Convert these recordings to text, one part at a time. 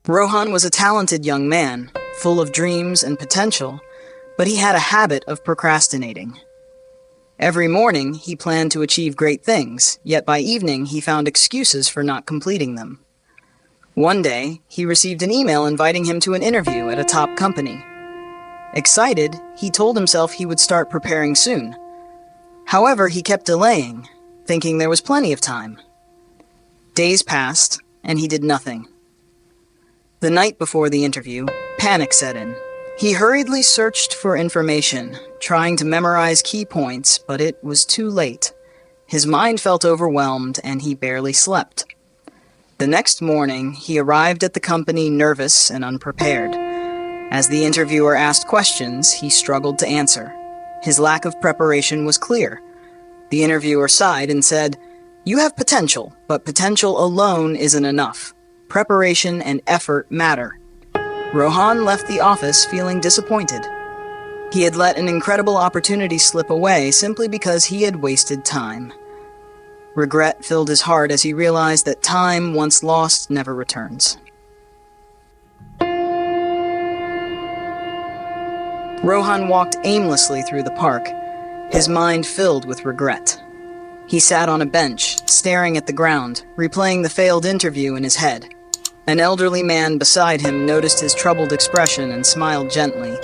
Rohan was a talented young man, full of dreams and potential, but he had a habit of procrastinating. Every morning, he planned to achieve great things, yet by evening he found excuses for not completing them. One day, he received an email inviting him to an interview at a top company. Excited, he told himself he would start preparing soon. However, he kept delaying, thinking there was plenty of time. Days passed, and he did nothing. The night before the interview, panic set in. He hurriedly searched for information, trying to memorize key points, but it was too late. His mind felt overwhelmed, and he barely slept. The next morning, he arrived at the company nervous and unprepared. As the interviewer asked questions, he struggled to answer. His lack of preparation was clear. The interviewer sighed and said, "You have potential, but potential alone isn't enough. Preparation and effort matter." Rohan left the office feeling disappointed. He had let an incredible opportunity slip away simply because he had wasted time. Regret filled his heart as he realized that time once lost never returns. Rohan walked aimlessly through the park, his mind filled with regret. He sat on a bench, staring at the ground, replaying the failed interview in his head. An elderly man beside him noticed his troubled expression and smiled gently.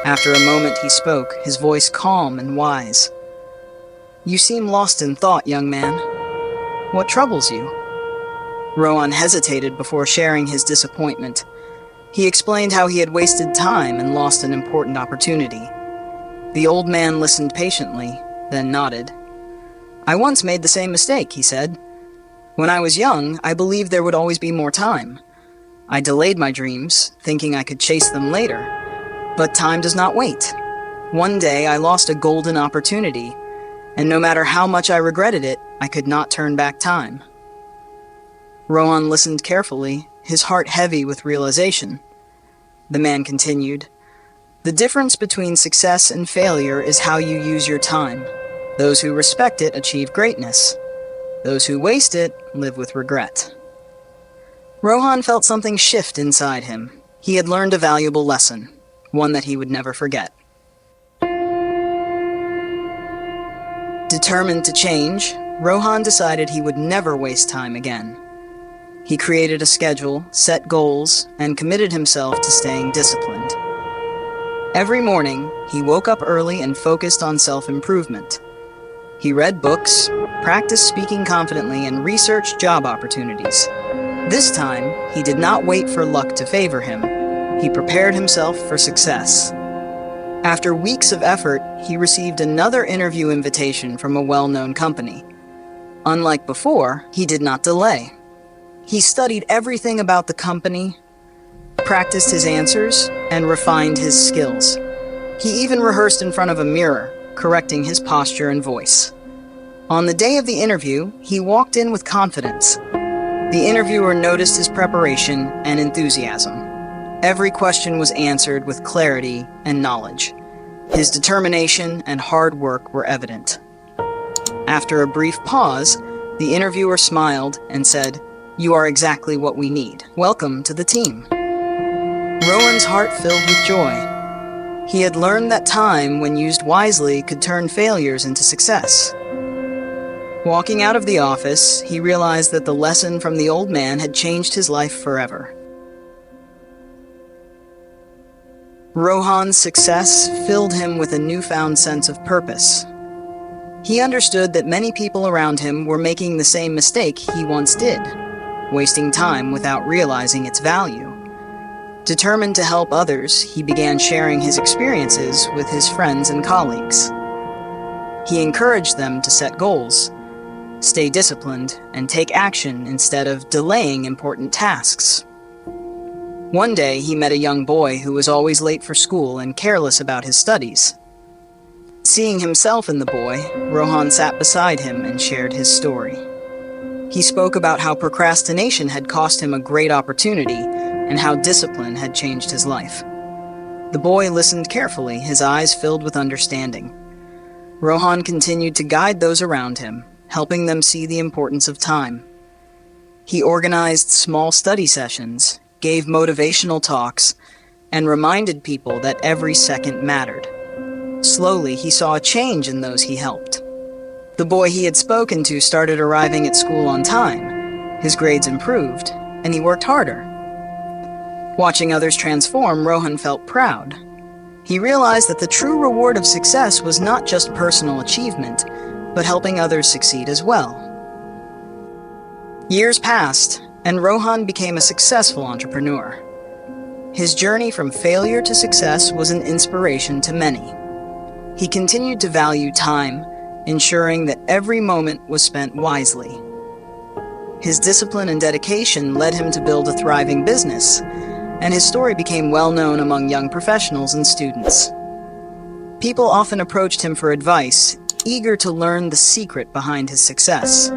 After a moment he spoke, his voice calm and wise. "You seem lost in thought, young man. What troubles you?" Rohan hesitated before sharing his disappointment. He explained how he had wasted time and lost an important opportunity. The old man listened patiently, then nodded. "I once made the same mistake," he said. "When I was young, I believed there would always be more time. I delayed my dreams, thinking I could chase them later. But time does not wait. One day I lost a golden opportunity, and no matter how much I regretted it, I could not turn back time." Rohan listened carefully, his heart heavy with realization. The man continued, "The difference between success and failure is how you use your time. Those who respect it achieve greatness. Those who waste it live with regret." Rohan felt something shift inside him. He had learned a valuable lesson, one that he would never forget. Determined to change, Rohan decided he would never waste time again. He created a schedule, set goals, and committed himself to staying disciplined. Every morning, he woke up early and focused on self-improvement. He read books, practiced speaking confidently, and researched job opportunities. This time, he did not wait for luck to favor him. He prepared himself for success. After weeks of effort, he received another interview invitation from a well-known company. Unlike before, he did not delay. He studied everything about the company, practiced his answers, and refined his skills. He even rehearsed in front of a mirror, correcting his posture and voice. On the day of the interview, he walked in with confidence. The interviewer noticed his preparation and enthusiasm. Every question was answered with clarity and knowledge. His determination and hard work were evident. After a brief pause, the interviewer smiled and said, "You are exactly what we need. Welcome to the team." Rohan's heart filled with joy. He had learned that time, when used wisely, could turn failures into success. Walking out of the office, he realized that the lesson from the old man had changed his life forever. Rohan's success filled him with a newfound sense of purpose. He understood that many people around him were making the same mistake he once did, wasting time without realizing its value. Determined to help others, he began sharing his experiences with his friends and colleagues. He encouraged them to set goals, stay disciplined, and take action instead of delaying important tasks. One day, he met a young boy who was always late for school and careless about his studies. Seeing himself in the boy, Rohan sat beside him and shared his story. He spoke about how procrastination had cost him a great opportunity and how discipline had changed his life. The boy listened carefully, his eyes filled with understanding. Rohan continued to guide those around him, helping them see the importance of time. He organized small study sessions, gave motivational talks, and reminded people that every second mattered. Slowly, he saw a change in those he helped. The boy he had spoken to started arriving at school on time, his grades improved, and he worked harder. Watching others transform, Rohan felt proud. He realized that the true reward of success was not just personal achievement, but helping others succeed as well. Years passed, and Rohan became a successful entrepreneur. His journey from failure to success was an inspiration to many. He continued to value time, ensuring that every moment was spent wisely. His discipline and dedication led him to build a thriving business, and his story became well known among young professionals and students. People often approached him for advice, eager to learn the secret behind his success.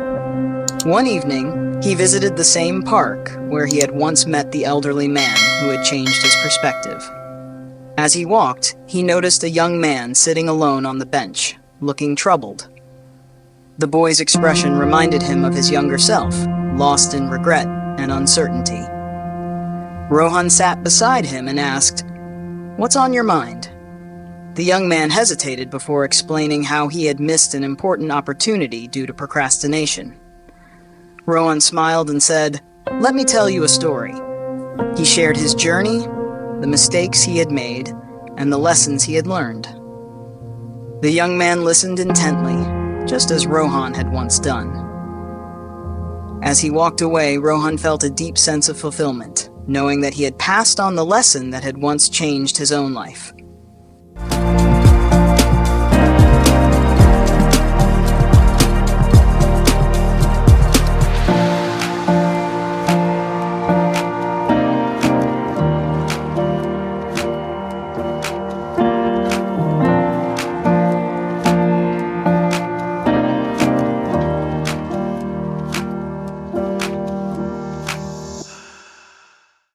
One evening, he visited the same park where he had once met the elderly man who had changed his perspective. As he walked, he noticed a young man sitting alone on the bench, looking troubled. The boy's expression reminded him of his younger self, lost in regret and uncertainty. Rohan sat beside him and asked, "What's on your mind?" The young man hesitated before explaining how he had missed an important opportunity due to procrastination. Rohan smiled and said, "Let me tell you a story." He shared his journey, the mistakes he had made, and the lessons he had learned. The young man listened intently, just as Rohan had once done. As he walked away, Rohan felt a deep sense of fulfillment, knowing that he had passed on the lesson that had once changed his own life.